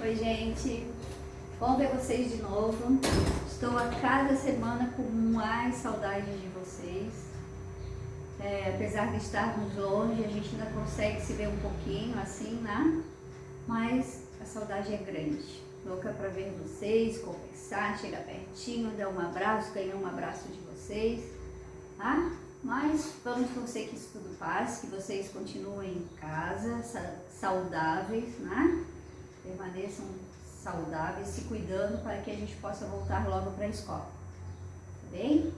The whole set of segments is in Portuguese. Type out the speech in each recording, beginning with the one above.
Oi, gente. Bom ver vocês de novo. Estou a cada semana com mais saudade de vocês. Apesar de estarmos longe, a gente ainda consegue se ver um pouquinho assim, né? Mas a saudade é grande. Louca para ver vocês, conversar, chegar pertinho, dar um abraço, ganhar um abraço de vocês, tá? Mas vamos torcer que isso tudo passe, que vocês continuem em casa, saudáveis, né? Permaneçam saudáveis, se cuidando para que a gente possa voltar logo para a escola, tá bem?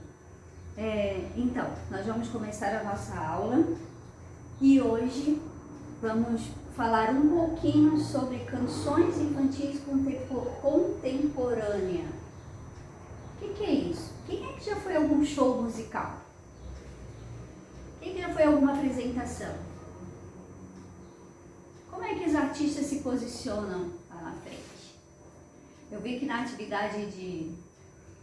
Então, nós vamos começar a nossa aula e hoje vamos falar um pouquinho sobre canções infantis contemporâneas. O que é isso? Quem é que já foi a algum show musical? Quem já foi a alguma apresentação? Como é que os artistas se posicionam lá na frente? Eu vi que na atividade que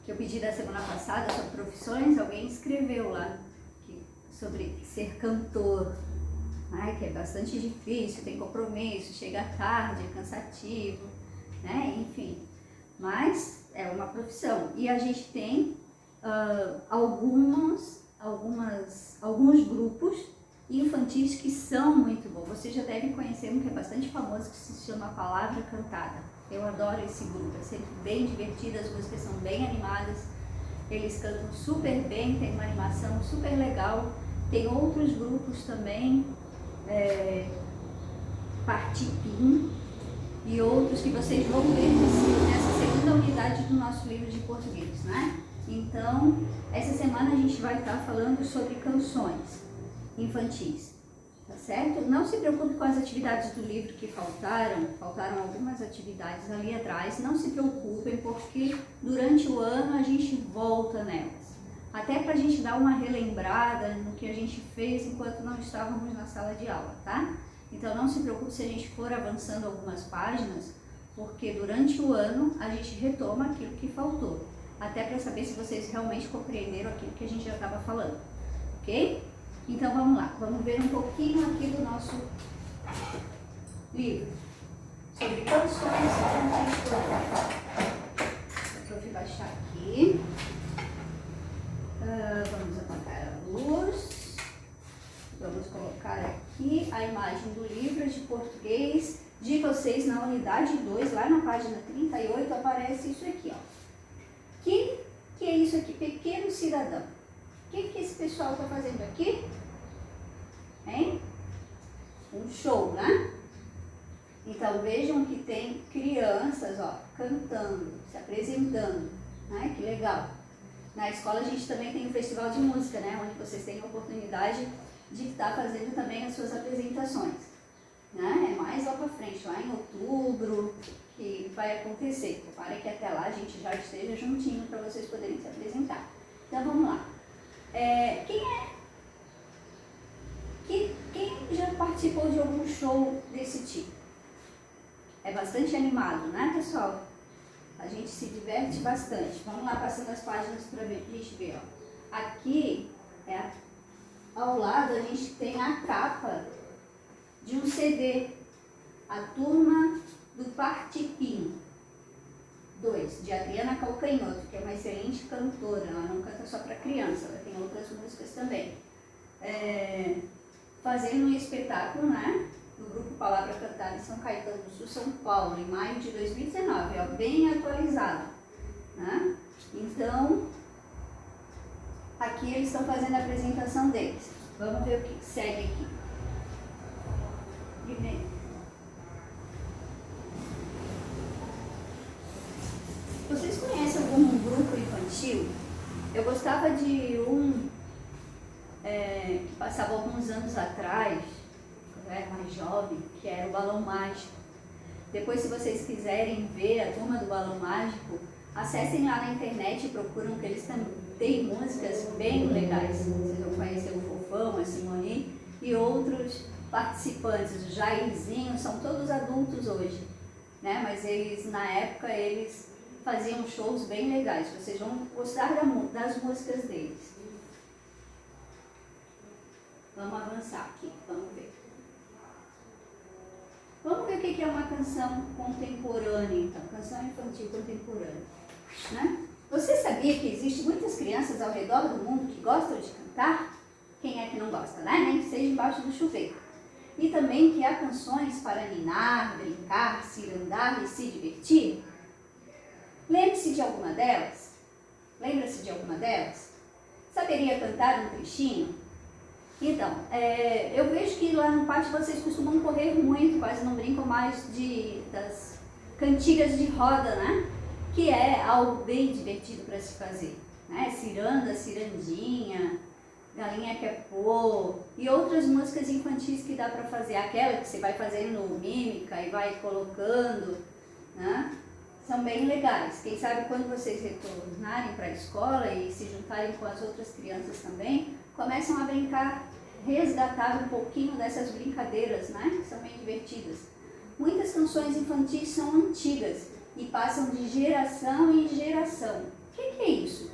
eu pedi da semana passada sobre profissões, alguém escreveu lá sobre ser cantor, né? Que é bastante difícil, tem compromisso, chega tarde, é cansativo, né? Enfim, mas é uma profissão. E a gente tem alguns grupos infantis que são muito bons. Você já deve conhecer um que é bastante famoso, que se chama Palavra Cantada. Eu adoro esse grupo, é sempre bem divertido, as músicas são bem animadas, eles cantam super bem, tem uma animação super legal. Tem outros grupos também, Partipim e outros que vocês vão ver nessa segunda unidade do nosso livro de português, né? Então, essa semana a gente vai estar falando sobre canções infantis, tá certo? Não se preocupe com as atividades do livro que faltaram algumas atividades ali atrás, não se preocupem, porque durante o ano a gente volta nelas, até para a gente dar uma relembrada no que a gente fez enquanto não estávamos na sala de aula, tá? Então não se preocupe se a gente for avançando algumas páginas, porque durante o ano a gente retoma aquilo que faltou, até para saber se vocês realmente compreenderam aquilo que a gente já estava falando, ok? Então vamos lá, vamos ver um pouquinho aqui do nosso livro sobre canções contemporâneas. Deixa eu baixar aqui. Vamos apagar a luz. Vamos colocar aqui a imagem do livro de português de vocês na unidade 2, lá na página 38, aparece isso aqui, ó. Que é isso aqui? Pequeno cidadão. O que esse pessoal está fazendo aqui? Hein? Um show, né? Então vejam que tem crianças, ó, cantando, se apresentando, né? Que legal. Na escola a gente também tem um festival de música, né? Onde vocês têm a oportunidade de estar fazendo também as suas apresentações, né? É mais lá para frente, lá em outubro, que vai acontecer. Para que até lá a gente já esteja juntinho para vocês poderem se apresentar. Então vamos lá. Quem já participou de algum show desse tipo? É bastante animado, né, pessoal? A gente se diverte bastante. Vamos lá, passando as páginas para a gente ver, ó. Aqui, ao lado, a gente tem a capa de um CD, A Turma do Partipim 2, de Adriana Calcanhoto, que é uma excelente cantora. Ela não canta só para criança, ela tem outras músicas também. Fazendo um espetáculo, né, do grupo Palavra Cantada em São Caetano do Sul, São Paulo, em maio de 2019, ó, bem atualizado, né? Então, aqui eles estão fazendo a apresentação deles. Vamos ver o que segue aqui. Primeiro, vocês conhecem algum grupo infantil? Eu gostava de um que passava alguns anos atrás, quando eu era mais jovem, que era o Balão Mágico. Depois, se vocês quiserem ver a Turma do Balão Mágico, acessem lá na internet e procuram, que eles têm músicas bem legais. Vocês vão conhecer o Fofão, a Simone e outros participantes. O Jairzinho, são todos adultos hoje, né? Mas eles, na época, eles faziam shows bem legais. Vocês vão gostar das músicas deles. Vamos avançar aqui, vamos ver. Vamos ver o que que é uma canção contemporânea, então? Canção infantil contemporânea, né? Você sabia que existem muitas crianças ao redor do mundo que gostam de cantar? Quem é que não gosta, né? Nem que seja embaixo do chuveiro. E também que há canções para ninar, brincar, cirandar e se divertir? Lembre-se de alguma delas? Lembra-se de alguma delas? Saberia cantar um trechinho? Então, eu vejo que lá no pátio vocês costumam correr muito, quase não brincam mais das cantigas de roda, né? Que é algo bem divertido para se fazer, né? Ciranda, cirandinha, galinha quer pô, e outras músicas infantis que dá para fazer, aquela que você vai fazendo mímica e vai colocando, né? São bem legais. Quem sabe quando vocês retornarem para a escola e se juntarem com as outras crianças também, começam a brincar, resgatar um pouquinho dessas brincadeiras, né? Que são bem divertidas. Muitas canções infantis são antigas e passam de geração em geração. O que é isso?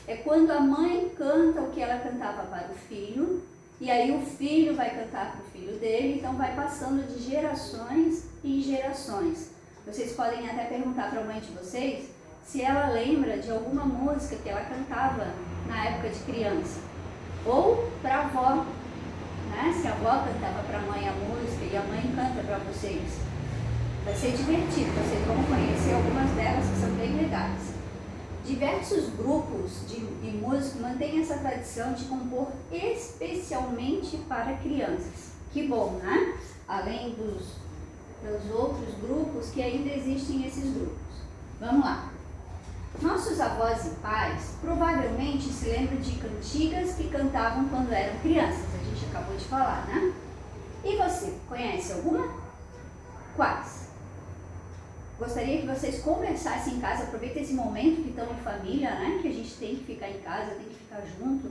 É quando a mãe canta o que ela cantava para o filho, e aí o filho vai cantar para o filho dele, então vai passando de gerações em gerações. Vocês podem até perguntar para a mãe de vocês se ela lembra de alguma música que ela cantava na época de criança. Ou para a avó, né? Se a avó cantava para a mãe a música e a mãe canta para vocês. Vai ser divertido, vocês vão conhecer algumas delas que são bem legais. Diversos grupos de músicos mantêm essa tradição de compor especialmente para crianças. Que bom, né? Além dos outros grupos, que ainda existem esses grupos. Vamos lá. Nossos avós e pais provavelmente se lembram de cantigas que cantavam quando eram crianças. A gente acabou de falar, né? E você, conhece alguma? Quais? Gostaria que vocês conversassem em casa, aproveitem esse momento que estão em família, né? Que a gente tem que ficar em casa, tem que ficar junto,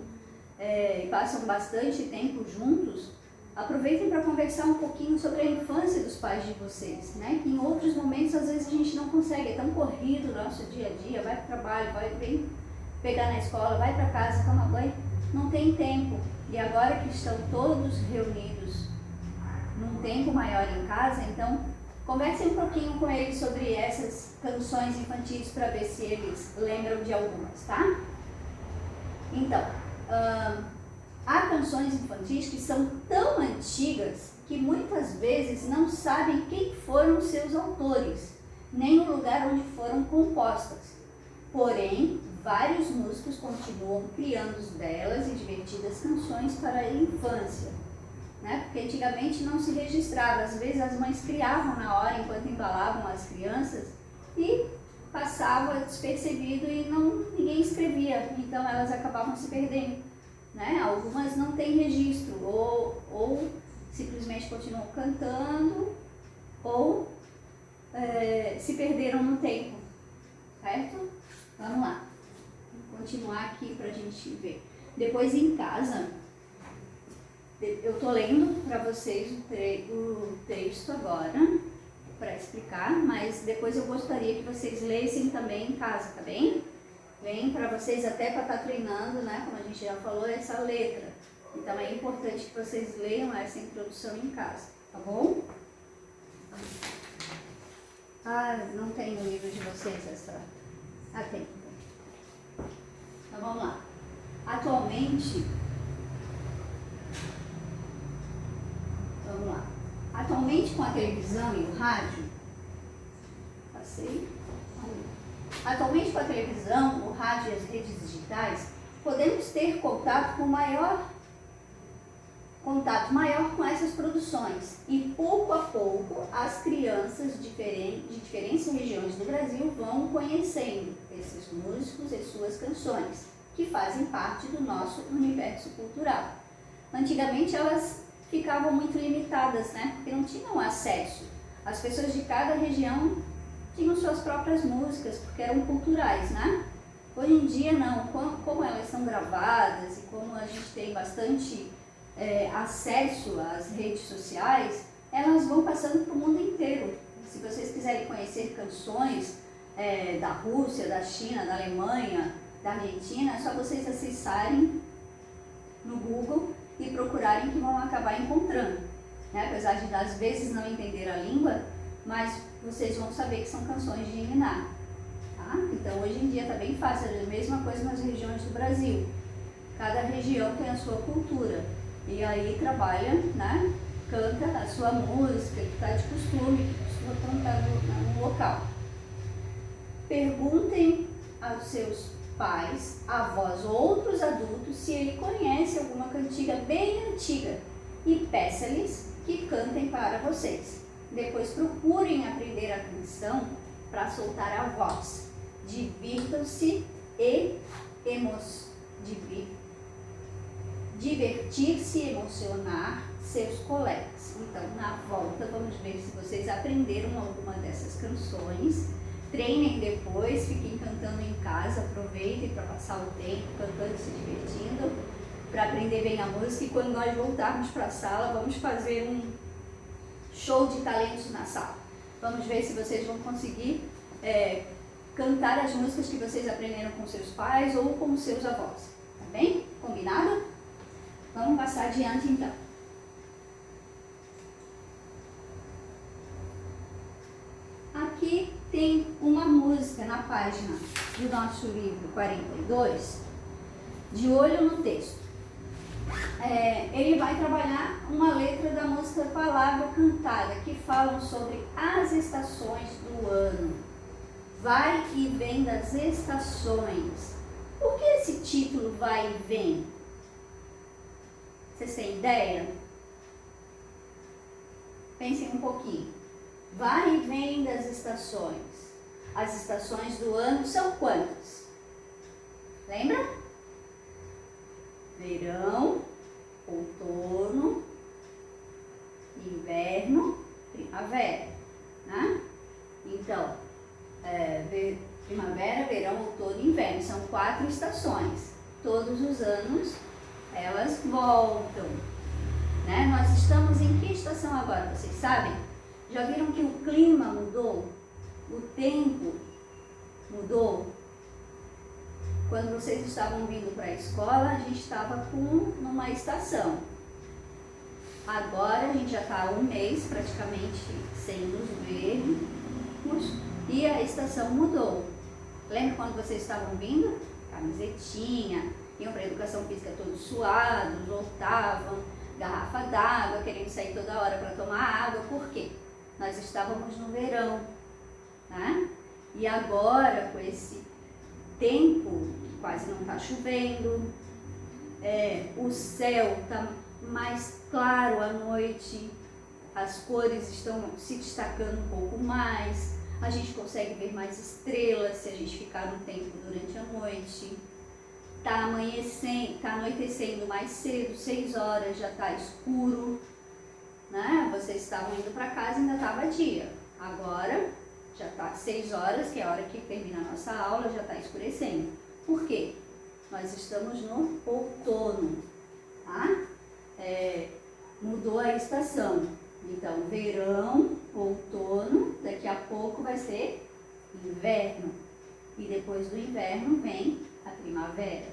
e passam bastante tempo juntos. Aproveitem para conversar um pouquinho sobre a infância dos pais de vocês, né? Que em outros momentos, às vezes, a gente não consegue, é tão corrido o nosso dia a dia, vai para o trabalho, vem pegar na escola, vai para casa, toma banho, não tem tempo. E agora que estão todos reunidos num tempo maior em casa, então, conversem um pouquinho com eles sobre essas canções infantis para ver se eles lembram de algumas, tá? Então, há canções infantis que são tão antigas que muitas vezes não sabem quem foram os seus autores, nem o lugar onde foram compostas. Porém, vários músicos continuam criando belas e divertidas canções para a infância, né? Porque antigamente não se registrava, às vezes as mães criavam na hora enquanto embalavam as crianças e passava despercebido e ninguém escrevia, então elas acabavam se perdendo. Né? Algumas não têm registro, ou simplesmente continuam cantando, ou se perderam no tempo, certo? Vamos lá, vou continuar aqui para a gente ver. Depois em casa, eu estou lendo para vocês o texto agora, para explicar, mas depois eu gostaria que vocês lessem também em casa, tá bem? Vem para vocês até para estar treinando, né, como a gente já falou, essa letra. Então é importante que vocês leiam essa introdução em casa, tá bom? Não tem no livro de vocês essa... tem. Então vamos lá. Atualmente, com a televisão e o rádio, Atualmente, com a televisão, o rádio e as redes digitais, podemos ter contato maior com essas produções. E pouco a pouco, as crianças de diferentes regiões do Brasil vão conhecendo esses músicos e suas canções, que fazem parte do nosso universo cultural. Antigamente, elas ficavam muito limitadas, né? Porque não tinham acesso. As pessoas de cada região tinham suas próprias músicas, porque eram culturais, né? Hoje em dia não, como elas são gravadas e como a gente tem bastante acesso às redes sociais, elas vão passando para o mundo inteiro. Se vocês quiserem conhecer canções da Rússia, da China, da Alemanha, da Argentina, é só vocês acessarem no Google e procurarem que vão acabar encontrando, né? Apesar de às vezes não entender a língua, mas vocês vão saber que são canções de ninar, tá? Então hoje em dia está bem fácil, é a mesma coisa nas regiões do Brasil. Cada região tem a sua cultura e aí trabalha, né? Canta a sua música que está de costume, que costuma cantar no local. Perguntem aos seus pais, avós ou outros adultos se ele conhece alguma cantiga bem antiga e peça-lhes que cantem para vocês. Depois procurem aprender a canção para soltar a voz. Divirtam-se e divertir-se e emocionar seus colegas. Então, na volta, vamos ver se vocês aprenderam alguma dessas canções. Treinem depois, fiquem cantando em casa, aproveitem para passar o tempo cantando e se divertindo, para aprender bem a música. E quando nós voltarmos para a sala, vamos fazer um show de talentos na sala. Vamos ver se vocês vão conseguir cantar as músicas que vocês aprenderam com seus pais ou com seus avós. Tá bem? Combinado? Vamos passar adiante então. Aqui tem uma música na página do nosso livro 42, de olho no texto. Ele vai trabalhar uma letra da música Palavra Cantada, que falam sobre as estações do ano. Vai e vem das estações. Por que esse título vai e vem? Vocês têm ideia? Pensem um pouquinho. Vai e vem das estações. As estações do ano são quantas? Lembra? Verão, outono, inverno, primavera, né? Então, primavera, verão, outono e inverno. São 4 estações. Todos os anos elas voltam, né? Nós estamos em que estação agora? Vocês sabem? Já viram que o clima mudou? O tempo mudou? Quando vocês estavam vindo para a escola, a gente estava numa estação. Agora a gente já está há um mês praticamente sem nos vermos e a estação mudou. Lembra quando vocês estavam vindo? Camisetinha, iam para a educação física todos suados, voltavam, garrafa d'água, querendo sair toda hora para tomar água. Por quê? Nós estávamos no verão, né? E agora, com esse tempo, quase não está chovendo, o céu está mais claro à noite, as cores estão se destacando um pouco mais, a gente consegue ver mais estrelas se a gente ficar no tempo durante a noite. Está amanhecendo, está anoitecendo mais cedo, 6 horas, já está escuro, né? Vocês estavam indo para casa e ainda estava dia. Agora já está 6 horas, que é a hora que termina a nossa aula, já está escurecendo. Por quê? Nós estamos no outono, tá? Mudou a estação. Então, verão, outono, daqui a pouco vai ser inverno. E depois do inverno vem a primavera.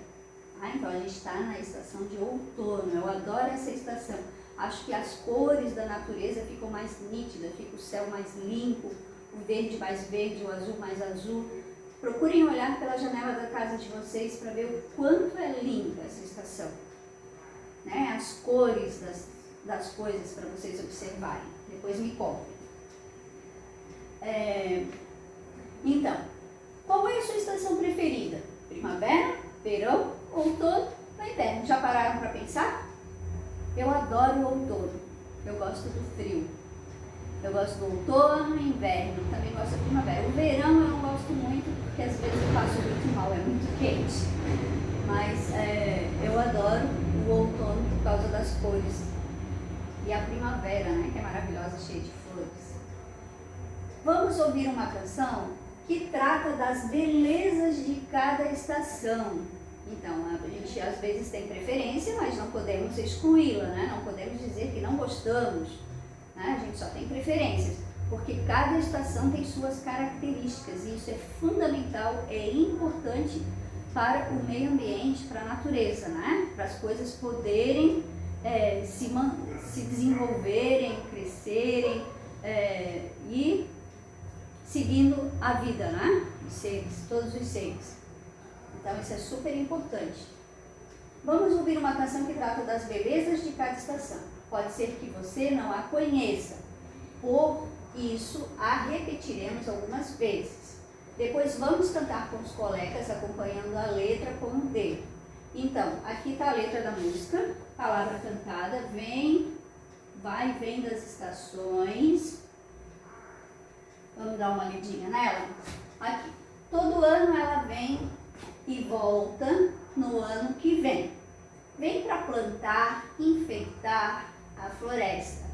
Tá? Então, a gente está na estação de outono. Eu adoro essa estação. Acho que as cores da natureza ficam mais nítidas, fica o céu mais limpo, o verde mais verde, o azul mais azul. Procurem olhar pela janela da casa de vocês para ver o quanto é linda essa estação. Né? As cores das coisas para vocês observarem. Depois me contem. Então, qual é a sua estação preferida? Primavera, verão, outono ou inverno? Já pararam para pensar? Eu adoro o outono. Eu gosto do frio. Eu gosto do outono e inverno. Também gosto da primavera. O verão eu não gosto muito, porque às vezes eu passo muito mal, é muito quente. Mas eu adoro o outono por causa das cores. E a primavera, né, que é maravilhosa, cheia de flores. Vamos ouvir uma canção que trata das belezas de cada estação. Então, a gente às vezes tem preferência, mas não podemos excluí-la, né? Não podemos dizer que não gostamos, né? A gente só tem preferências, porque cada estação tem suas características e isso é fundamental, é importante para o meio ambiente, para a natureza, né? Para as coisas poderem se desenvolverem, crescerem e a vida, né? Os seres, todos os seres. Então isso é super importante. Vamos ouvir uma canção que trata das belezas de cada estação. Pode ser que você não a conheça, por isso a repetiremos algumas vezes. Depois vamos cantar com os colegas, acompanhando a letra com o dedo. Então, aqui está a letra da música, palavra cantada, vai e vem das estações. Vamos dar uma lidinha nela? Aqui. Todo ano ela vem e volta no ano que vem. Vem para plantar, enfeitar a floresta.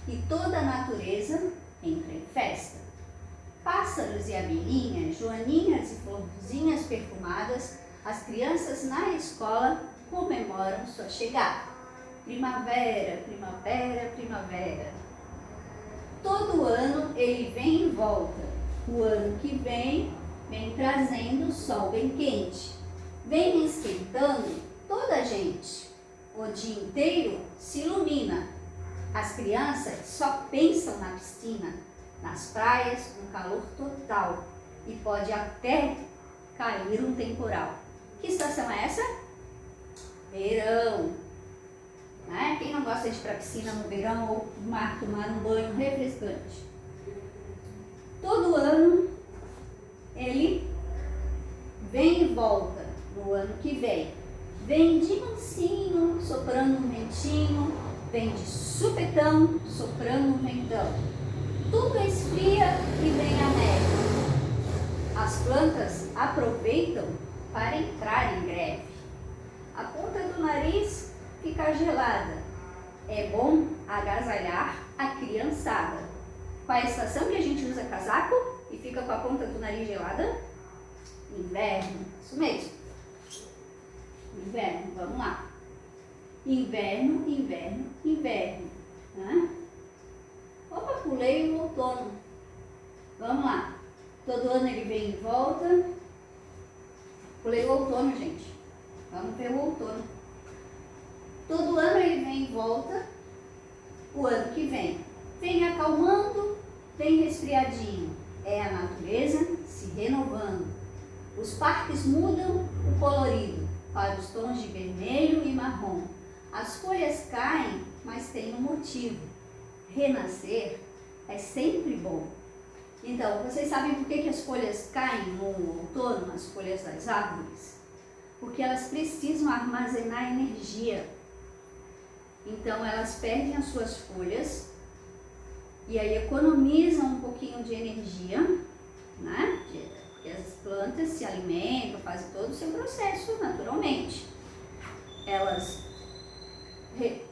E toda a natureza entra em festa. Pássaros e abelhinhas, joaninhas e florzinhas perfumadas, as crianças na escola comemoram sua chegada. Primavera, primavera, primavera. Todo ano ele vem e volta. O ano que vem trazendo sol bem quente. Vem esquentando toda a gente. O dia inteiro se ilumina. As crianças só pensam na piscina, nas praias com calor total. E pode até cair um temporal. Que estação é essa? Verão. Né? Quem não gosta de ir para a piscina no verão ou tomar um banho refrescante? Todo ano ele vem e volta no ano que vem. Vem de mansinho, soprando um ventinho, vem de supetão, soprando um ventão. Tudo esfria e vem a neve. As plantas aproveitam para entrar em greve. A ponta do nariz fica gelada. É bom agasalhar a criançada. Qual é a estação que a gente usa casaco e fica com a ponta do nariz gelada? Inverno. Isso mesmo. Inverno. Vamos lá. Inverno, inverno, inverno. Opa, pulei o outono. Vamos lá. Todo ano ele vem e volta. Pulei o outono, gente. Vamos ver o outono. Todo ano ele vem e volta. O ano que vem. Vem acalmando, vem resfriadinho. É a natureza se renovando. Os parques mudam o colorido para os tons de vermelho e marrom. As folhas caem, mas tem um motivo. Renascer é sempre bom. Então, vocês sabem por que as folhas caem no outono, as folhas das árvores? Porque elas precisam armazenar energia. Então, elas perdem as suas folhas e aí economizam um pouquinho de energia, né? Porque as plantas se alimentam, fazem todo o seu processo naturalmente. Elas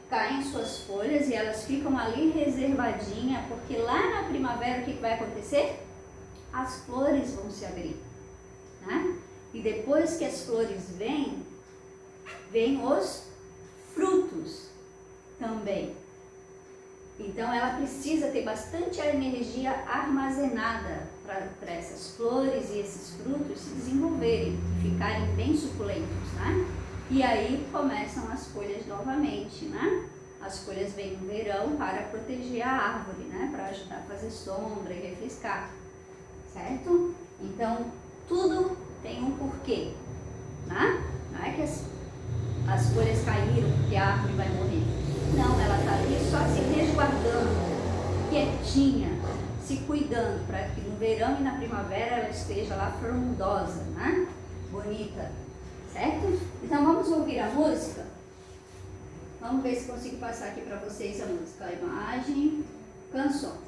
caem suas folhas e elas ficam ali reservadinhas, porque lá na primavera o que vai acontecer? As flores vão se abrir, né? E depois que as flores vêm os frutos também. Então ela precisa ter bastante energia armazenada para essas flores e esses frutos se desenvolverem, ficarem bem suculentos, né? E aí começam as folhas novamente, né? As folhas vêm no verão para proteger a árvore, né? Para ajudar a fazer sombra e refrescar, certo? Então, tudo tem um porquê, né? Não é que as folhas caíram porque a árvore vai morrer. Não, ela está ali só se resguardando, quietinha, se cuidando, para que no verão e na primavera ela esteja lá frondosa, né? Bonita. Certo? Então vamos ouvir a música? Vamos ver se consigo passar aqui para vocês a música. A imagem, canções.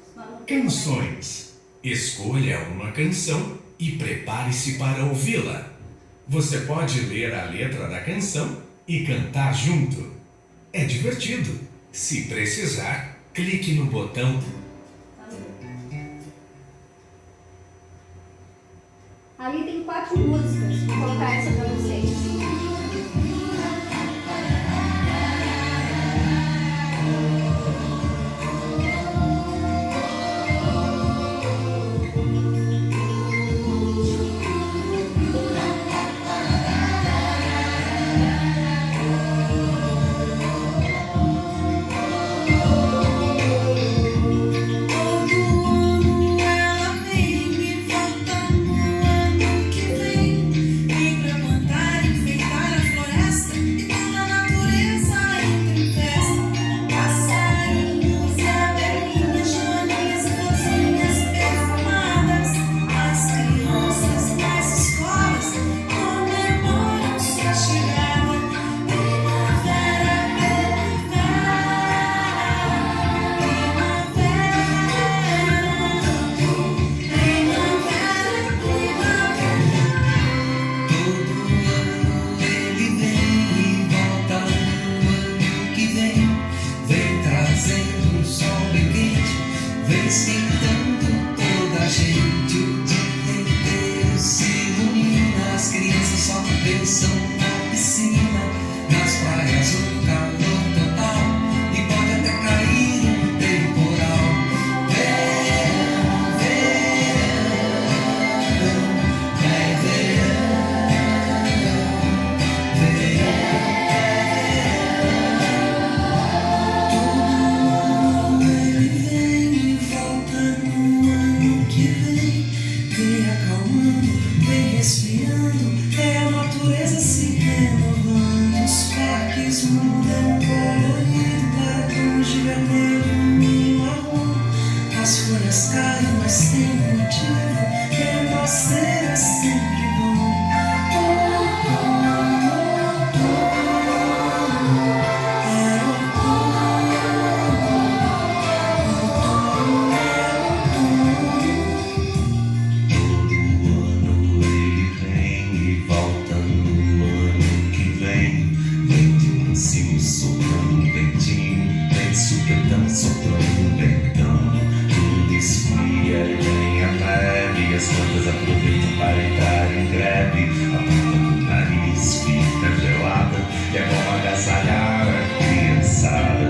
Canções. Escolha uma canção e prepare-se para ouvi-la. Você pode ler a letra da canção e cantar junto. É divertido. Se precisar, clique no botão. Ali tem 4 músicas, vou colocar essa para vocês. Todo ano ela vem e volta folhas caem, mas tem um motivo. Renascer é sempre bom. Soprando ventão, tudo esfria e vem a neve. As plantas aproveitam para entrar em greve. A porta do nariz fica gelada. É bom agasalhar a criançada.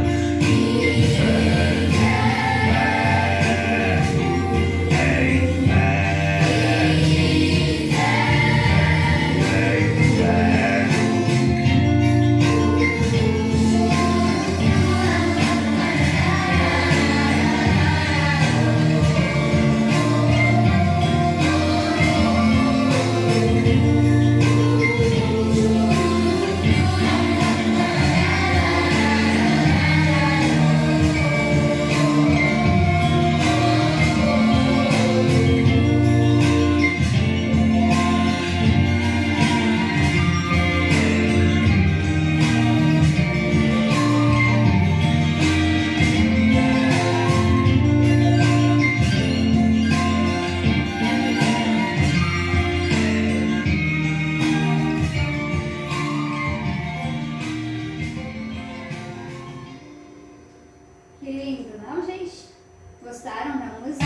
Que lindo, não, gente? Gostaram da música?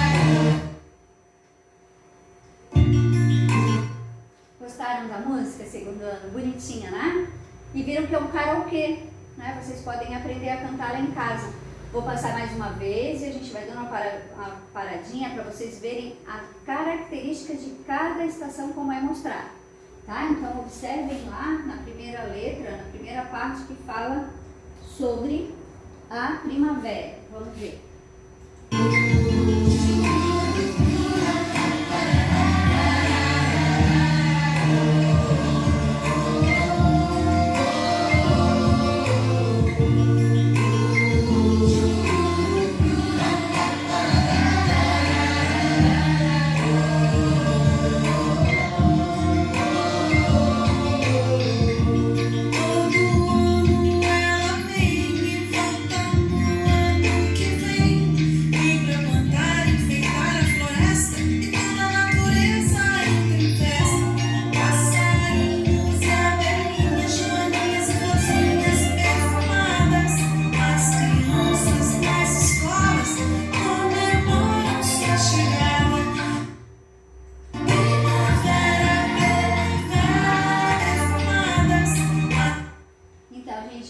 Gostaram da música, segundo ano? Bonitinha, né? E viram que é um karaokê, né? Vocês podem aprender a cantar lá em casa. Vou passar mais uma vez e a gente vai dando uma paradinha para vocês verem a característica de cada estação, como é mostrar, tá? Então, observem lá na primeira letra, na primeira parte que fala sobre a primavera. Vamos ver.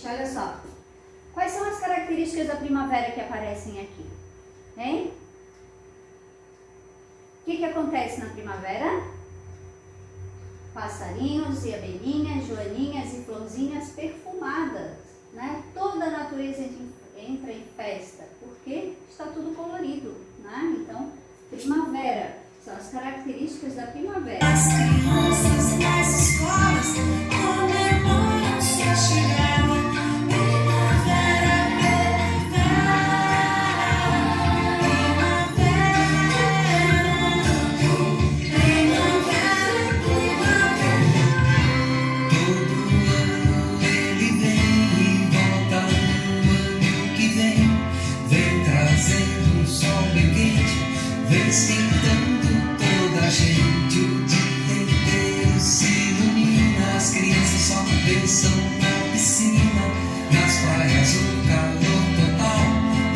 Olha só, quais são as características da primavera que aparecem aqui, hein? O que acontece na primavera? Passarinhos e abelhinhas, joaninhas e florzinhas perfumadas, né? Toda a natureza entra em festa, porque está tudo colorido, né? Então, primavera, são as características da primavera. As crianças nas escolas comemoram sua chegada. Esquentando toda a gente, o dia inteiro se ilumina. As crianças só pensam na piscina, nas praias o calor total,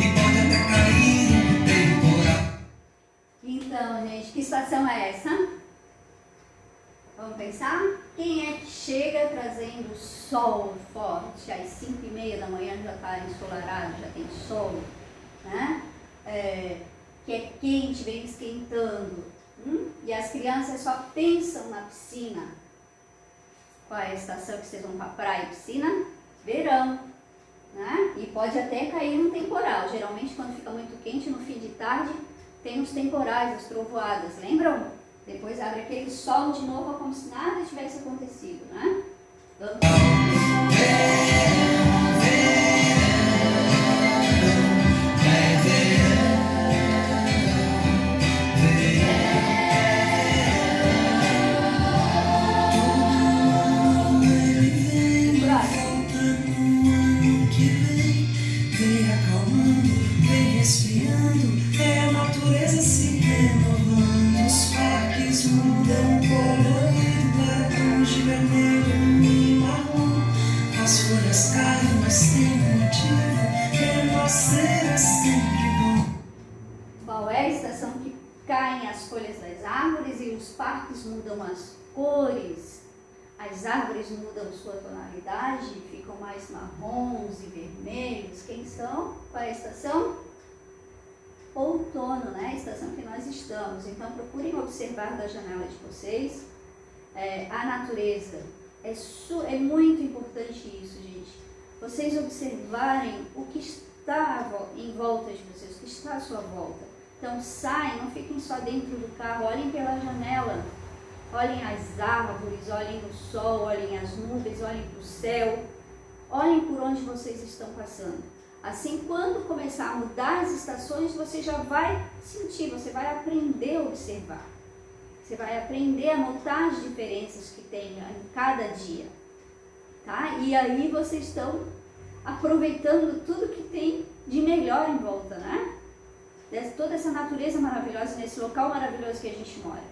e pode até cair um temporal. Então, gente, que estação é essa? Vamos pensar? Quem é que chega trazendo sol forte? Às 5h30 da manhã já está ensolarado, já tem sol, né? Que é quente, vem esquentando. E as crianças só pensam na piscina. Qual é a estação que vocês vão para a praia e piscina? Verão, né? E pode até cair um temporal. Geralmente, quando fica muito quente, no fim de tarde, tem os temporais, as trovoadas, lembram? Depois abre aquele sol de novo, como se nada tivesse acontecido, né? renovando, os parques mudam colorido, laranja, vermelho e marrom. As folhas caem, mas tem um motivo, renascer é sempre bom. Qual é a estação que caem as folhas das árvores e os parques mudam as cores? As árvores mudam sua tonalidade, ficam mais marrons e vermelhos. Quem são? Qual é a estação? Outono, né? A estação que nós estamos. Então procurem observar da janela de vocês a natureza. É muito importante isso, gente. Vocês observarem o que está em volta de vocês, o que está à sua volta. Então saem, não fiquem só dentro do carro, olhem pela janela. Olhem as árvores, olhem o sol, olhem as nuvens, olhem para o céu. Olhem por onde vocês estão passando. Assim, quando começar a mudar as estações, você já vai sentir, você vai aprender a observar. Você vai aprender a notar as diferenças que tem em cada dia. Tá? E aí vocês estão aproveitando tudo que tem de melhor em volta, né? Toda essa natureza maravilhosa, nesse local maravilhoso que a gente mora.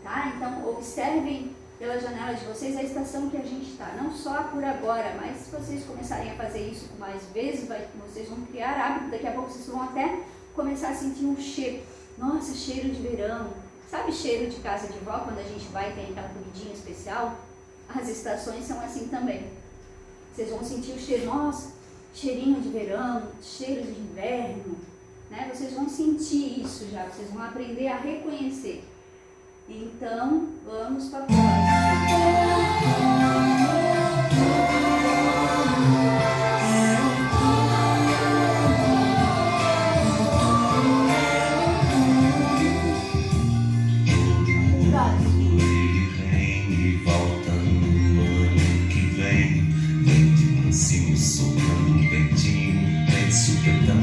Tá? Então, observem pela janela de vocês a estação que a gente está. Não só por agora, mas se vocês começarem a fazer isso com mais vezes, vocês vão criar hábito. Daqui a pouco vocês vão até começar a sentir um cheiro. Nossa, cheiro de verão. Sabe cheiro de casa de vó, quando a gente vai e tem aquela comidinha especial? As estações são assim também. Vocês vão sentir o cheiro, nossa, cheirinho de verão, cheiro de inverno. Né? Vocês vão sentir isso já, vocês vão aprender a reconhecer. Então, vamos para a próxima.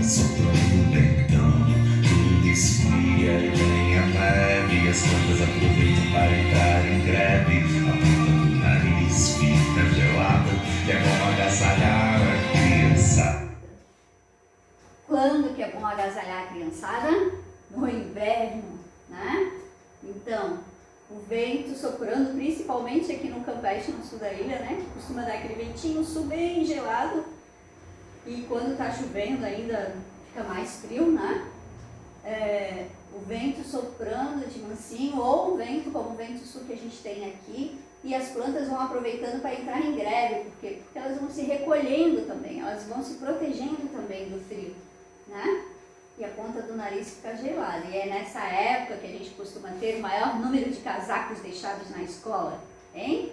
Soprando ventão, tudo esfria e vem a neve. As plantas aproveitam para entrar em greve. A ponta do nariz fica gelada. É bom agasalhar a criança. Quando que é bom agasalhar a criançada? No inverno, né? Então, o vento soprando, principalmente aqui no Campeche, no sul da ilha, né? Que costuma dar aquele ventinho sul bem gelado. E quando está chovendo ainda fica mais frio, né? O vento soprando de mansinho, ou o vento como o vento sul que a gente tem aqui, e as plantas vão aproveitando para entrar em greve, porque elas vão se recolhendo também, elas vão se protegendo também do frio, né? E a ponta do nariz fica gelada. E é nessa época que a gente costuma ter o maior número de casacos deixados na escola, hein?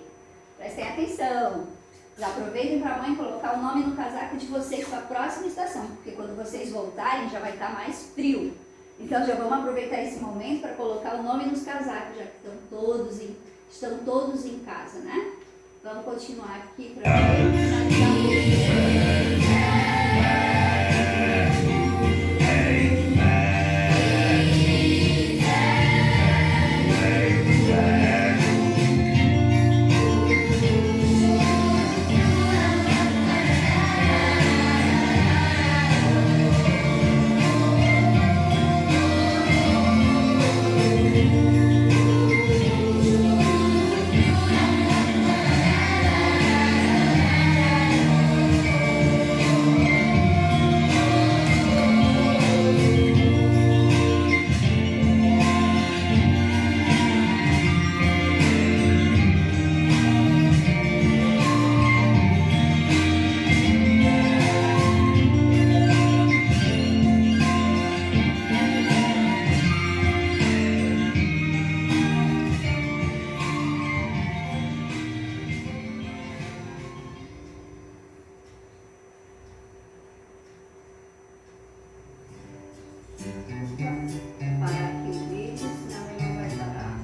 Prestem atenção. Já aproveitem para a mãe colocar o nome no casaco de vocês para a próxima estação, porque quando vocês voltarem já vai estar mais frio. Então já vamos aproveitar esse momento para colocar o nome nos casacos, já que estão todos em casa, né? Vamos continuar aqui para parar aqui o vídeo, senão ele não vai parar.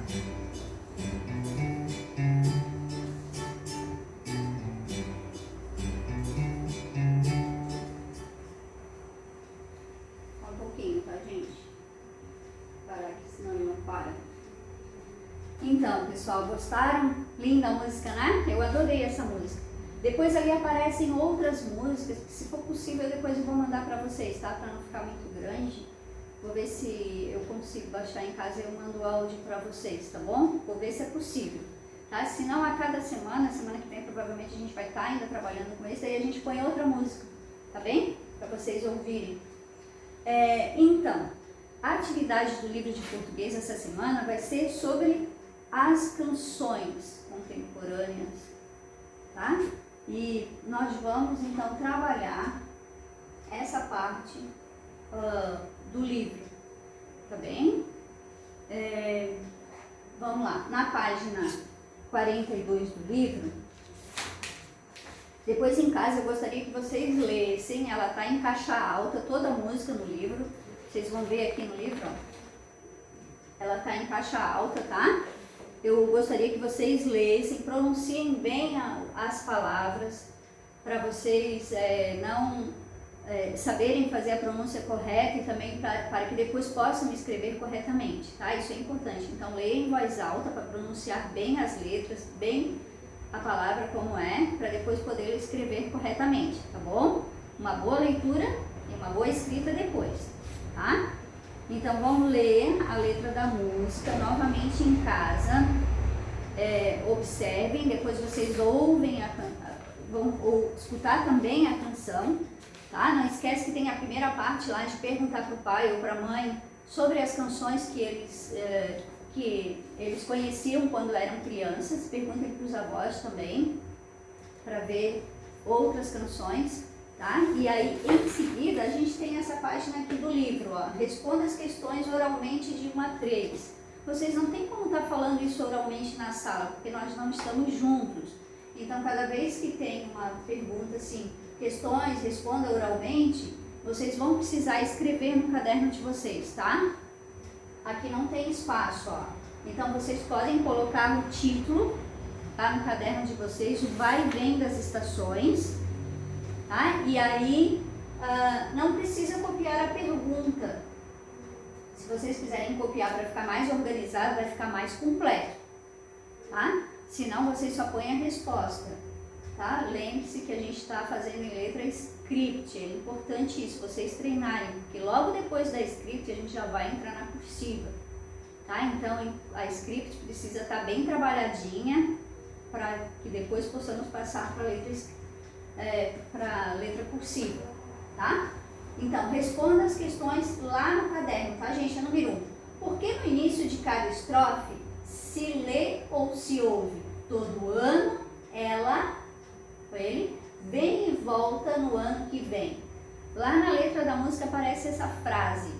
Um pouquinho, tá, gente? Parar aqui, senão ele não para. Então, pessoal, gostaram? Linda a música, né? Eu adorei essa música. Depois ali aparecem outras músicas, que se for possível depois eu vou mandar para vocês, tá? Para não ficar muito grande. Vou ver se eu consigo baixar em casa e eu mando o áudio para vocês, tá bom? Vou ver se é possível. Tá? Se não, a cada semana que vem provavelmente a gente vai estar ainda trabalhando com isso, aí a gente põe outra música, tá bem? Para vocês ouvirem. Então, a atividade do livro de português essa semana vai ser sobre as canções contemporâneas, tá? E nós vamos então trabalhar essa parte do livro, tá bem? Vamos lá, na página 42 do livro, depois em casa eu gostaria que vocês lessem, ela está em caixa alta, toda a música no livro, vocês vão ver aqui no livro, ó. Ela está em caixa alta, tá? Eu gostaria que vocês lessem, pronunciem bem as palavras, para vocês não saberem fazer a pronúncia correta e também para que depois possam escrever corretamente, tá? Isso é importante. Então, leia em voz alta para pronunciar bem as letras, bem a palavra como é, para depois poder escrever corretamente, tá bom? Uma boa leitura e uma boa escrita depois, tá? Então, vamos ler a letra da música novamente em casa. Observem, depois vocês ouvem vão escutar também a canção. Tá? Não esquece que tem a primeira parte lá de perguntar para o pai ou para a mãe sobre as canções que eles conheciam quando eram crianças. Perguntem para os avós também, para ver outras canções. Tá? E aí, em seguida, a gente tem essa página aqui do livro. Ó. Responda as questões oralmente de 1 a 3. Vocês não tem como estar falando isso oralmente na sala, porque nós não estamos juntos. Então, cada vez que tem uma pergunta assim, questões, responda oralmente, vocês vão precisar escrever no caderno de vocês, tá? Aqui não tem espaço, ó. Então, vocês podem colocar o título, tá, no caderno de vocês, o vai e vem das estações, tá? E aí, não precisa copiar a pergunta. Se vocês quiserem copiar para ficar mais organizado, vai ficar mais completo, tá? Senão, vocês só põem a resposta. Tá? Lembre-se que a gente está fazendo em letra script, é importante isso, vocês treinarem, porque logo depois da script a gente já vai entrar na cursiva, tá? Então a script precisa estar bem trabalhadinha para que depois possamos passar para a letra cursiva, tá? Então, responda as questões lá no caderno, tá, gente? É número 1. Por que no início de cada estrofe se lê ou se ouve? Todo ano ela... vem e volta no ano que vem. Lá na letra da música aparece essa frase.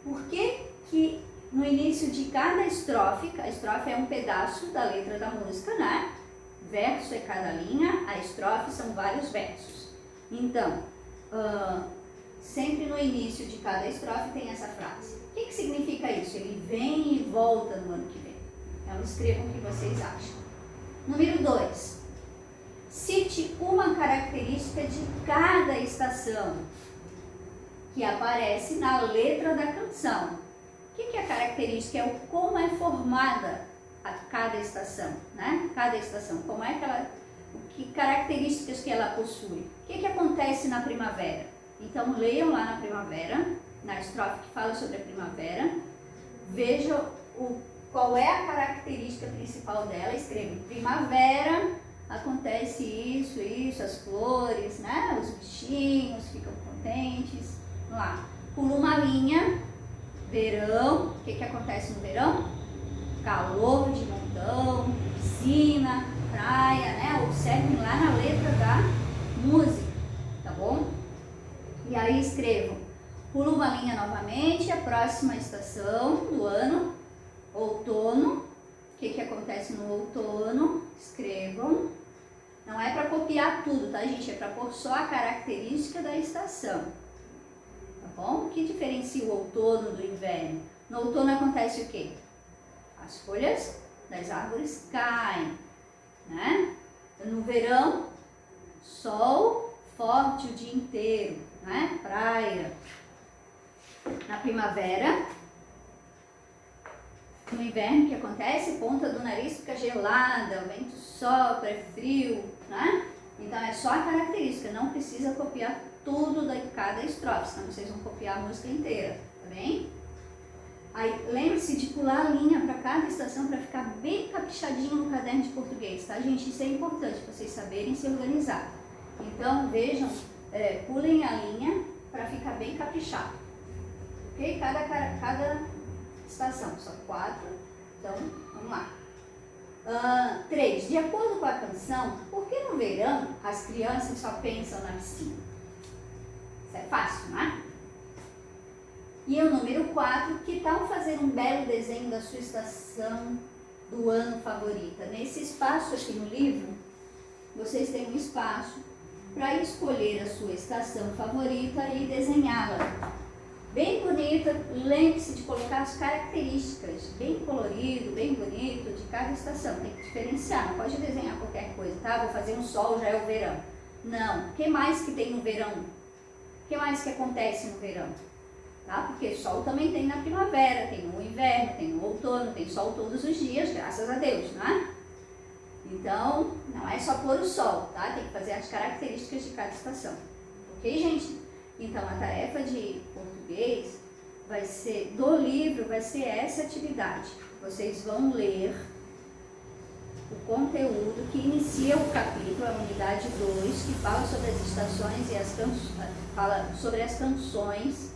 Por que que no início de cada estrofe, a estrofe é um pedaço da letra da música, né? Verso é cada linha, a estrofe são vários versos. Então, sempre no início de cada estrofe tem essa frase. O que significa isso? Ele vem e volta no ano que vem. Então, escrevam o que vocês acham. Número 2. Cite uma característica de cada estação que aparece na letra da canção. O que é a característica? É como é formada a cada estação, né? Cada estação, como é que ela, que características que ela possui. O que acontece na primavera? Então leiam lá na primavera, na estrofe que fala sobre a primavera, vejam qual é a característica principal dela, escrevam primavera. Acontece isso, as flores, né? Os bichinhos ficam contentes. Vamos lá. Pula uma linha. Verão. O que acontece no verão? Calor de montão, piscina, praia, né? Observem lá na letra da música, tá bom? E aí escrevam. Pula uma linha novamente. A próxima estação do ano, outono. O que acontece no outono? Escrevam. Não é para copiar tudo, tá, gente? É para pôr só a característica da estação. Tá bom? O que diferencia o outono do inverno? No outono acontece o quê? As folhas das árvores caem, né? No verão, sol forte o dia inteiro, né? Praia. Na primavera, no inverno, o que acontece? Ponta do nariz fica gelada, o vento sopra, é frio, né? Então é só a característica, não precisa copiar tudo de cada estrofe, senão vocês vão copiar a música inteira, tá bem? Aí, lembre-se de pular a linha para cada estação para ficar bem caprichadinho no caderno de português, tá, gente? Isso é importante para vocês saberem se organizar. Então, vejam, pulem a linha para ficar bem caprichado, ok? Cada estação, são 4, então, vamos lá. 3. De acordo com a canção, por que no verão as crianças só pensam na piscina? Isso é fácil, né? E o número 4, que tal fazer um belo desenho da sua estação do ano favorita? Nesse espaço aqui no livro, vocês têm um espaço para escolher a sua estação favorita e desenhá-la. Bem bonita, lembre-se de colocar as características, bem colorido, bem bonito de cada estação. Tem que diferenciar, não pode desenhar qualquer coisa, tá? Vou fazer um sol, já é o verão. Não. O que mais que tem no verão? O que mais que acontece no verão? Tá? Porque sol também tem na primavera, tem no inverno, tem no outono, tem sol todos os dias, graças a Deus, não é? Então, não é só pôr o sol, tá? Tem que fazer as características de cada estação. Ok, gente? Então, a tarefa de português vai ser, do livro, vai ser essa atividade. Vocês vão ler o conteúdo que inicia o capítulo, a unidade 2, que fala sobre as estações e fala sobre as canções.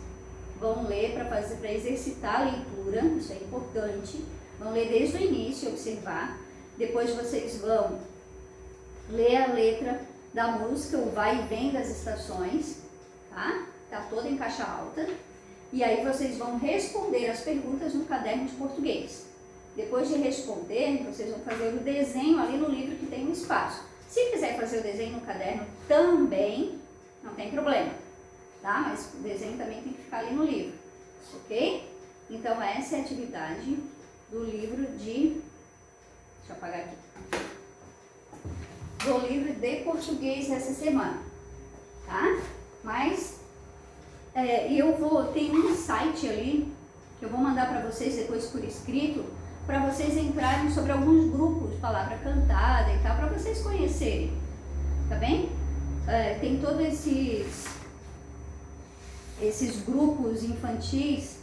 Vão ler para exercitar a leitura, isso é importante. Vão ler desde o início, observar. Depois vocês vão ler a letra da música, o vai e vem das estações, tá? Tá toda em caixa alta. E aí vocês vão responder as perguntas no caderno de português. Depois de responder, vocês vão fazer o desenho ali no livro que tem um espaço. Se quiser fazer o desenho no caderno também, não tem problema, tá? Mas o desenho também tem que ficar ali no livro, ok? Então essa é a atividade do livro de... Deixa eu apagar aqui. Do livro de português essa semana, tá? Mas tem um site ali que eu vou mandar para vocês depois por escrito, para vocês entrarem sobre alguns grupos de palavra cantada e tal, para vocês conhecerem, tá bem? Tem todos esses grupos infantis,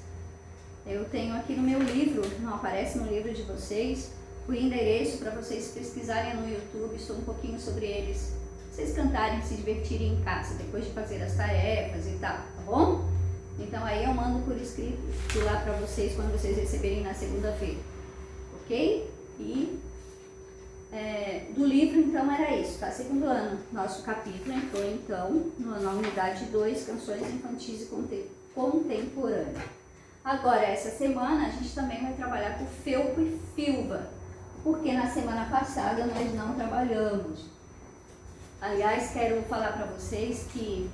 eu tenho aqui no meu livro, não aparece no livro de vocês, o endereço para vocês pesquisarem no YouTube um pouquinho sobre eles, vocês cantarem, se divertirem em casa, depois de fazer as tarefas e tal, tá bom? Então aí eu mando por escrito lá para vocês quando vocês receberem na segunda-feira, ok? E do livro então era isso, tá? Segundo ano, nosso capítulo entrou então na unidade 2, canções infantis e contemporâneas. Agora essa semana a gente também vai trabalhar com felpo e filva, porque na semana passada nós não trabalhamos. Aliás, quero falar para vocês que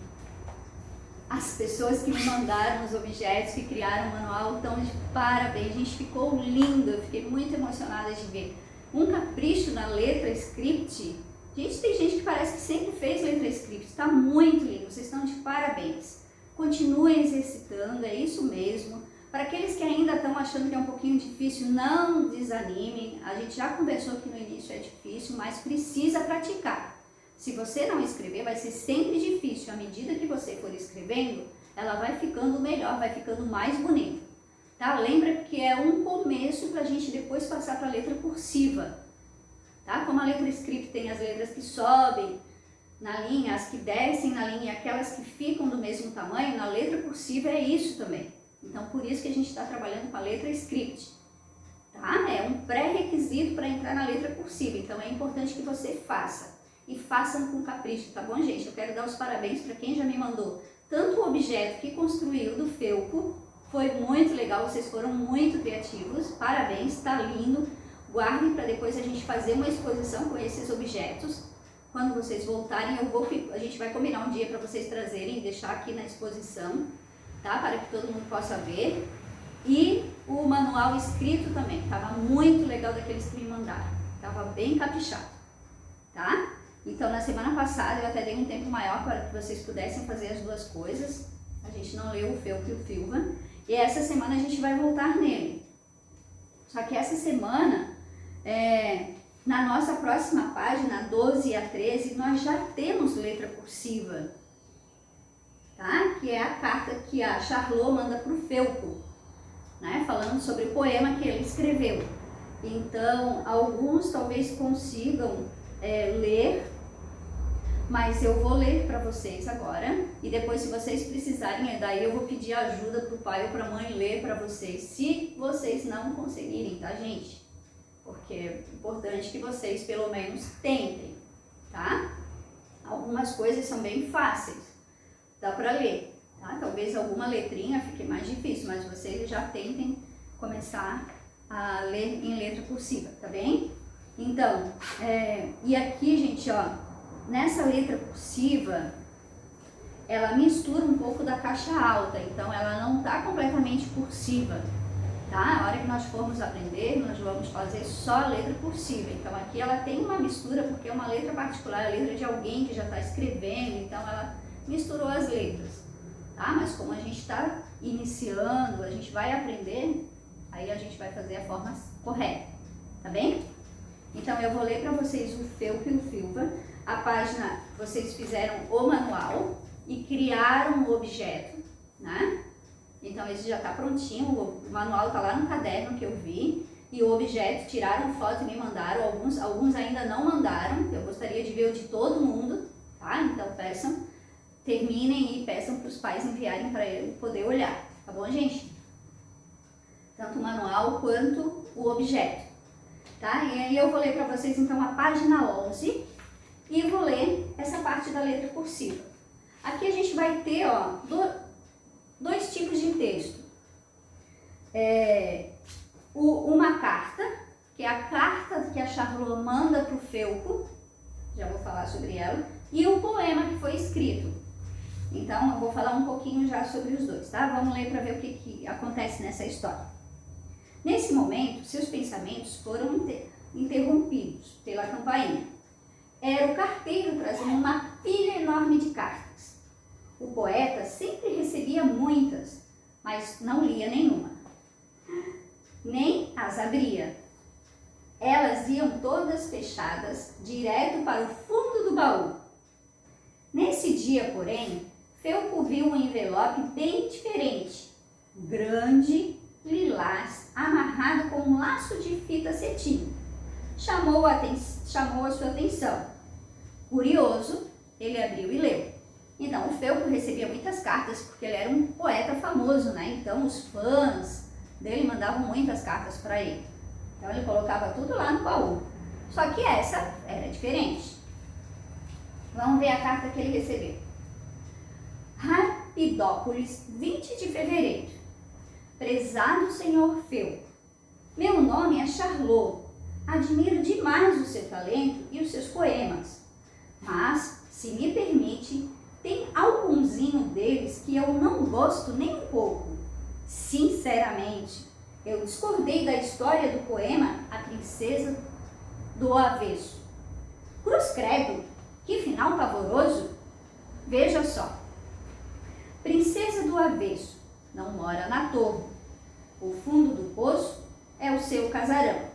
as pessoas que me mandaram os objetos, que criaram o manual, estão de parabéns. A gente ficou lindo, eu fiquei muito emocionada de ver. Um capricho na letra script. Gente, tem gente que parece que sempre fez letra script. Está muito lindo, vocês estão de parabéns. Continuem exercitando, é isso mesmo. Para aqueles que ainda estão achando que é um pouquinho difícil, não desanimem. A gente já conversou que no início é difícil, mas precisa praticar. Se você não escrever, vai ser sempre difícil. À medida que você for escrevendo, ela vai ficando melhor, vai ficando mais bonita. Tá? Lembra que é um começo para a gente depois passar para a letra cursiva. Tá? Como a letra script tem as letras que sobem na linha, as que descem na linha e aquelas que ficam do mesmo tamanho, na letra cursiva é isso também. Então, por isso que a gente está trabalhando com a letra script. Tá? É um pré-requisito para entrar na letra cursiva. Então, é importante que você faça. E façam com capricho, tá bom, gente? Eu quero dar os parabéns para quem já me mandou tanto o objeto que construiu do felpo. Foi muito legal, vocês foram muito criativos. Parabéns, tá lindo. Guardem para depois a gente fazer uma exposição com esses objetos. Quando vocês voltarem, a gente vai combinar um dia para vocês trazerem e deixar aqui na exposição, tá? Para que todo mundo possa ver. E o manual escrito também, tava muito legal daqueles que me mandaram. Tava bem caprichado, tá? Então, na semana passada, eu até dei um tempo maior para que vocês pudessem fazer as duas coisas. A gente não leu o felpo e o filva. E essa semana a gente vai voltar nele. Só que essa semana, na nossa próxima página, 12 a 13, nós já temos letra cursiva. tá? Que é a carta que a Charlot manda para o Felpo, né? Falando sobre o poema que ele escreveu. Então, alguns talvez consigam ler, mas eu vou ler para vocês agora, e depois, se vocês precisarem, daí eu vou pedir ajuda para o pai ou para a mãe ler para vocês, se vocês não conseguirem, tá, gente? Porque é importante que vocês pelo menos tentem, tá? Algumas coisas são bem fáceis, dá para ler, tá? Talvez alguma letrinha fique mais difícil, mas vocês já tentem começar a ler em letra cursiva, tá bem? Então, e aqui, gente, ó, nessa letra cursiva, ela mistura um pouco da caixa alta, então ela não está completamente cursiva, tá? A hora que nós formos aprender, nós vamos fazer só a letra cursiva. Então aqui ela tem uma mistura, porque é uma letra particular, a letra de alguém que já está escrevendo, então ela misturou as letras, tá? Mas como a gente está iniciando, a gente vai aprender, aí a gente vai fazer a forma correta, tá bem? Então eu vou ler para vocês o Felpo e o Filva. A página, vocês fizeram o manual e criaram o objeto, né? Então esse já está prontinho, o manual está lá no caderno que eu vi, e o objeto, tiraram foto e me mandaram, alguns ainda não mandaram, eu gostaria de ver o de todo mundo, tá? Então peçam, terminem e peçam para os pais enviarem para eu poder olhar, tá bom, gente? Tanto o manual quanto o objeto, tá? E aí eu vou ler para vocês então a página 11, e vou ler essa parte da letra cursiva. Aqui a gente vai ter, ó, dois tipos de texto. Uma carta, que é a carta que a Charlot manda para o Felpo, já vou falar sobre ela, e o poema que foi escrito. Então eu vou falar um pouquinho já sobre os dois, tá? Vamos ler para ver o que acontece nessa história. Nesse momento, seus pensamentos foram interrompidos pela campainha. Era o carteiro trazendo uma pilha enorme de cartas. O poeta sempre recebia muitas, mas não lia nenhuma, nem as abria. Elas iam todas fechadas, direto para o fundo do baú. Nesse dia, porém, Felpo viu um envelope bem diferente, grande, lilás, amarrado com um laço de fita cetim. Chamou a sua atenção. Curioso, ele abriu e leu. Então, o Felpo recebia muitas cartas, porque ele era um poeta famoso, né? Então, os fãs dele mandavam muitas cartas para ele. Então, ele colocava tudo lá no baú. Só que essa era diferente. Vamos ver a carta que ele recebeu. Rapidópolis, 20 de fevereiro. Prezado senhor Felpo, meu nome é Charlot. Admiro demais o seu talento e os seus poemas, mas, se me permite, tem algunzinho deles que eu não gosto nem um pouco. Sinceramente, eu discordei da história do poema A Princesa do Avesso. Cruz credo, que final pavoroso! Veja só. Princesa do Avesso não mora na torre. O fundo do poço é o seu casarão.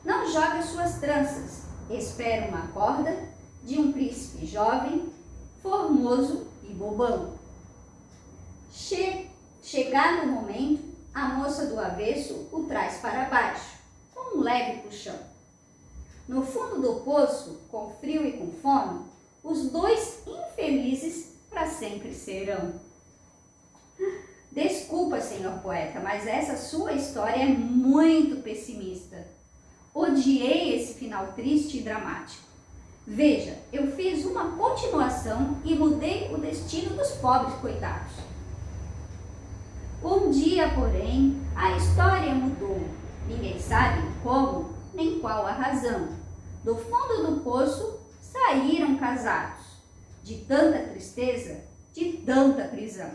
Não joga suas tranças, espera uma corda de um príncipe jovem, formoso e bobão. Chegado o momento, a moça do avesso o traz para baixo, com um leve puxão. No fundo do poço, com frio e com fome, os dois infelizes para sempre serão. Desculpa, senhor poeta, mas essa sua história é muito pessimista. Odiei esse final triste e dramático. Veja, eu fiz uma continuação e mudei o destino dos pobres coitados. Um dia, porém, a história mudou. Ninguém sabe como nem qual a razão. Do fundo do poço saíram casados. De tanta tristeza, de tanta prisão.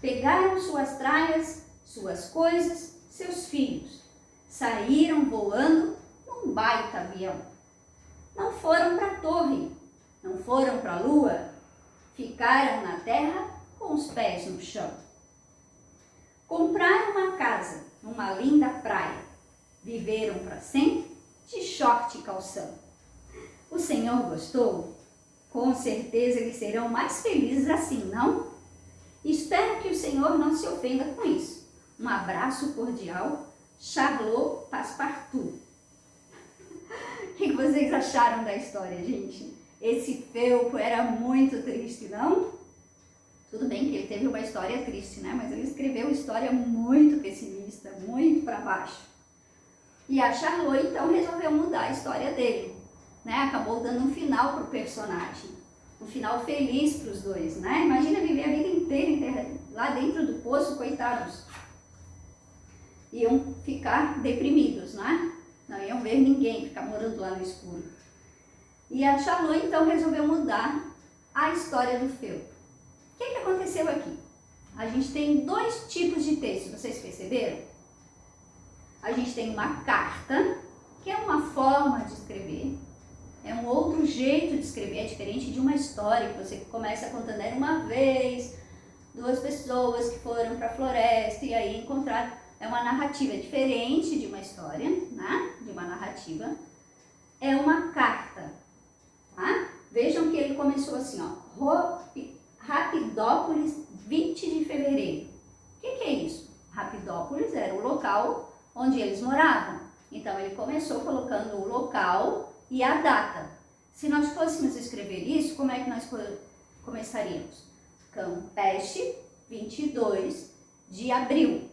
Pegaram suas tralhas, suas coisas, seus filhos. Saíram voando num baita avião. Não foram para a torre, não foram para a lua, ficaram na terra com os pés no chão. Compraram uma casa numa linda praia, viveram para sempre de short e calção. O senhor gostou? Com certeza eles serão mais felizes assim, não? Espero que o Senhor não se ofenda com isso. Um abraço cordial, Charlot Passepartout. O que vocês acharam da história, gente? Esse felpo era muito triste, não? Tudo bem que ele teve uma história triste, né? Mas ele escreveu uma história muito pessimista, muito para baixo. E a Charlot, então, resolveu mudar a história dele, né? Acabou dando um final para o personagem. Um final feliz para os dois, né? Imagina viver a vida inteira lá dentro do poço, coitados. Iam ficar deprimidos, né? Não iam ver ninguém, ficar morando lá no escuro. E a Charlot, então, resolveu mudar a história do felpo. O que aconteceu aqui? A gente tem dois tipos de texto, vocês perceberam? A gente tem uma carta, que é uma forma de escrever, é um outro jeito de escrever, é diferente de uma história que você começa contando. Era uma vez, duas pessoas que foram para a floresta e aí encontraram. É uma narrativa diferente de uma história, né? De uma narrativa. É uma carta, tá? Vejam que ele começou assim, ó. Rapidópolis, 20 de fevereiro. O que é isso? Rapidópolis era o local onde eles moravam. Então, ele começou colocando o local e a data. Se nós fôssemos escrever isso, como é que nós começaríamos? Campeche, 22 de abril.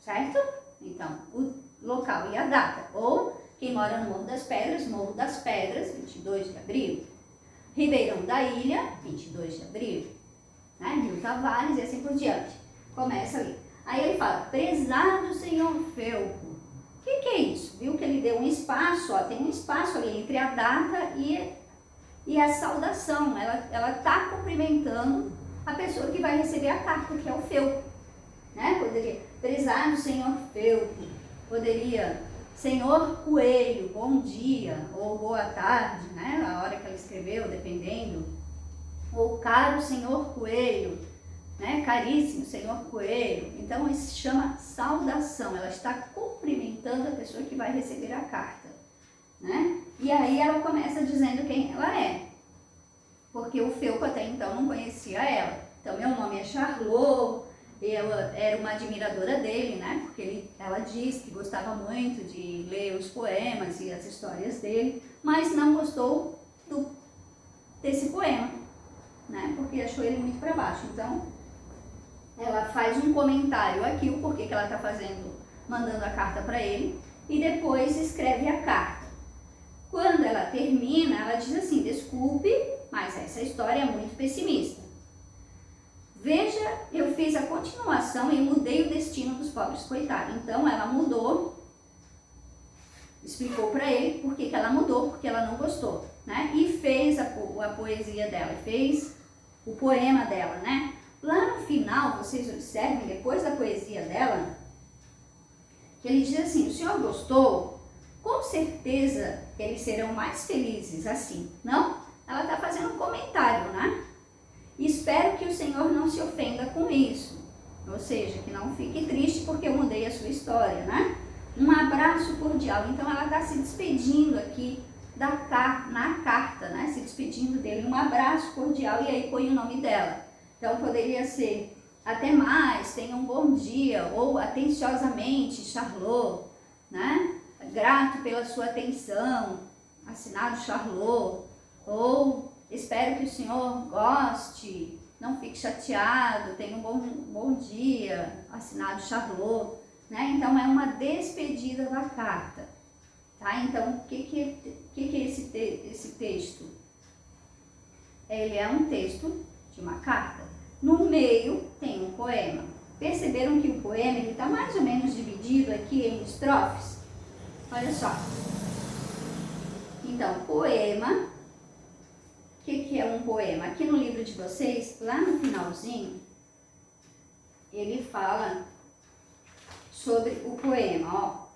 Certo? Então, o local e a data. Ou, quem mora no Morro das Pedras, 22 de abril. Ribeirão da Ilha, 22 de abril. Né? Rio Tavares e assim por diante. Começa ali. Aí ele fala, prezado senhor felpo. O que é isso? Viu que ele deu um espaço, ó, tem um espaço ali entre a data e a saudação. Ela está cumprimentando a pessoa que vai receber a carta, que é o felpo. Né? Poderia, prezado senhor felpo. Poderia, senhor coelho, bom dia ou boa tarde, né? A hora que ela escreveu, dependendo. Ou caro senhor coelho, né? Caríssimo senhor coelho. Então isso se chama saudação. Ela está cumprimentando a pessoa que vai receber a carta, né? E aí ela começa dizendo quem ela é, porque o felpo até então não conhecia ela. Então, meu nome é Charlot. Ela era uma admiradora dele, né? Porque ela disse que gostava muito de ler os poemas e as histórias dele, mas não gostou desse poema, né? Porque achou ele muito para baixo. Então, ela faz um comentário aqui, o porquê que ela está mandando a carta para ele, e depois escreve a carta. Quando ela termina, ela diz assim, desculpe, mas essa história é muito pessimista. Veja, eu fiz a continuação e mudei o destino dos pobres coitados. Então, ela mudou, explicou para ele por que ela mudou, porque ela não gostou, né? E fez a poesia dela, fez o poema dela, né? Lá no final, vocês observem, depois da poesia dela, que ele diz assim, o senhor gostou? Com certeza eles serão mais felizes assim, não? Ela está fazendo um comentário, né? Espero que o Senhor não se ofenda com isso, ou seja, que não fique triste porque eu mudei a sua história, né? Um abraço cordial. Então ela está se despedindo aqui na carta, né? Se despedindo dele, um abraço cordial, e aí põe o nome dela. Então poderia ser até mais, tenha um bom dia, ou atenciosamente, Charlot, né? Grato pela sua atenção, assinado Charlot, ou espero que o senhor goste, não fique chateado, tenha um bom dia, assinado Charlot, né? Então, é uma despedida da carta, tá? Então, o que é esse texto? Ele é um texto de uma carta. No meio tem um poema. Perceberam que o poema está mais ou menos dividido aqui em estrofes? Olha só. Então, poema. O que é um poema? Aqui no livro de vocês, lá no finalzinho, ele fala sobre o poema. Ó.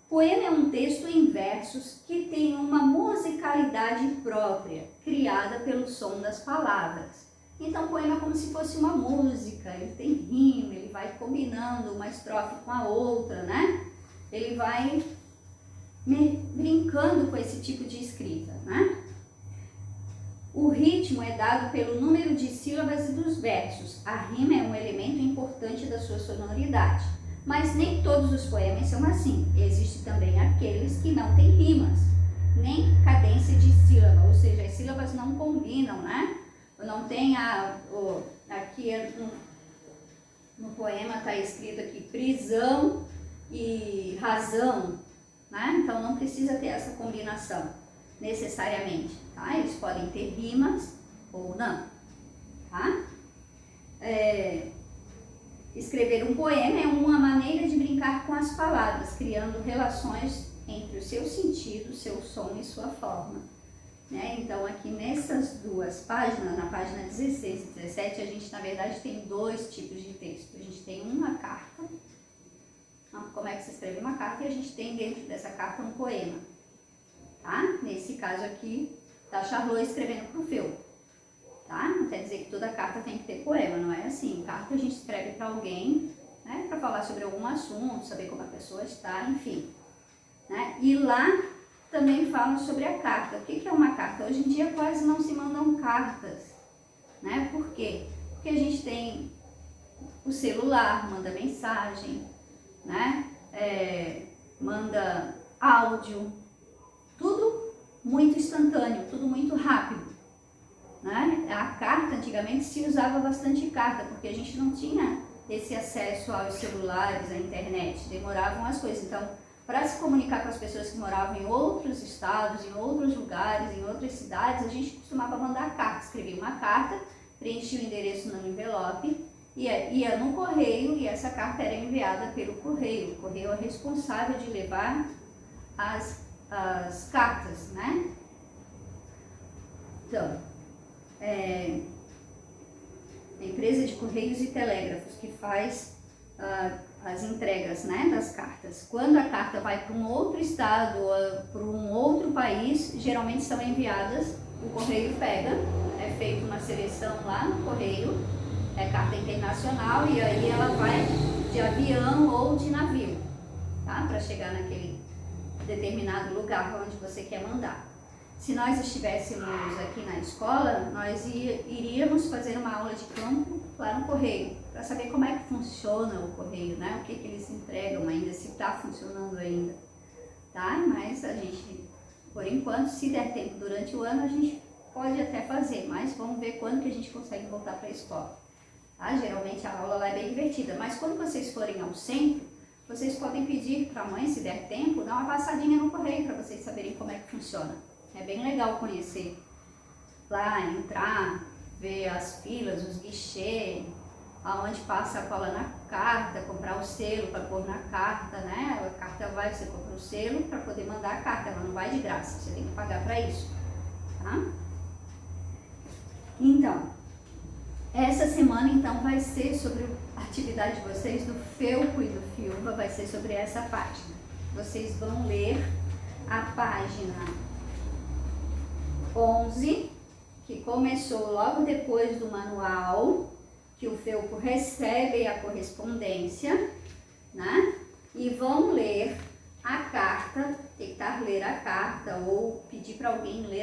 Poema é um texto em versos que tem uma musicalidade própria, criada pelo som das palavras. Então, o poema é como se fosse uma música, ele tem rima, ele vai combinando uma estrofe com a outra, né? Ele vai brincando com esse tipo de escrita, né? O ritmo é dado pelo número de sílabas e dos versos. A rima é um elemento importante da sua sonoridade. Mas nem todos os poemas são assim. Existem também aqueles que não têm rimas, nem cadência de sílaba, ou seja, as sílabas não combinam, né? Não tem aqui no poema está escrito aqui prisão e razão, né? Então não precisa ter essa combinação necessariamente, tá? Eles podem ter rimas ou não, tá? Escrever um poema é uma maneira de brincar com as palavras, criando relações entre o seu sentido, seu som e sua forma, né? Então aqui nessas duas páginas, na página 16 e 17, a gente na verdade tem dois tipos de texto. A gente tem uma carta, como é que se escreve uma carta, e a gente tem dentro dessa carta um poema, tá? Nesse caso aqui, tá Charlot escrevendo para o Feu, tá? Não quer dizer que toda carta tem que ter poema, não é assim. Carta a gente escreve para alguém, né? Para falar sobre algum assunto, saber como a pessoa está, enfim, né? E lá também falam sobre a carta. O que é uma carta? Hoje em dia quase não se mandam cartas, né? Por quê? Porque a gente tem o celular, manda mensagem, né? Manda áudio, tudo muito instantâneo, tudo muito rápido, né? A carta, antigamente se usava bastante carta, porque a gente não tinha esse acesso aos celulares, à internet, demoravam as coisas. Então, para se comunicar com as pessoas que moravam em outros estados, em outros lugares, em outras cidades, a gente costumava mandar carta, escrevia uma carta, preenchia o endereço no envelope, ia no correio e essa carta era enviada pelo correio. O correio é responsável de levar as cartas, né? Então, a empresa de Correios e Telégrafos que faz as entregas, né, das cartas. Quando a carta vai para um outro estado ou para um outro país, geralmente são enviadas, o correio pega, é feita uma seleção lá no correio, é carta internacional, e aí ela vai de avião ou de navio, tá, para chegar naquele determinado lugar onde você quer mandar. Se nós estivéssemos aqui na escola, nós iríamos fazer uma aula de campo lá no correio, para saber como é que funciona o correio, né? O que eles entregam ainda, se está funcionando ainda, tá? Mas a gente, por enquanto, se der tempo durante o ano, a gente pode até fazer, mas vamos ver quando que a gente consegue voltar para a escola, tá? Geralmente a aula lá é bem divertida, mas quando vocês forem ao centro, vocês podem pedir para a mãe, se der tempo, dar uma passadinha no correio para vocês saberem como é que funciona. É bem legal conhecer lá, entrar, ver as filas, os guichês, aonde passa a cola na carta, comprar o selo para pôr na carta, né? A carta vai, você compra o selo para poder mandar a carta, ela não vai de graça, você tem que pagar para isso, tá? Então, essa semana então vai ser sobre a atividade de vocês do Felpo e do Fiuva, vai ser sobre essa página. Vocês vão ler a página 11, que começou logo depois do manual, que o Felpo recebe a correspondência, né? E vão ler a carta, tentar ler a carta ou pedir para alguém ler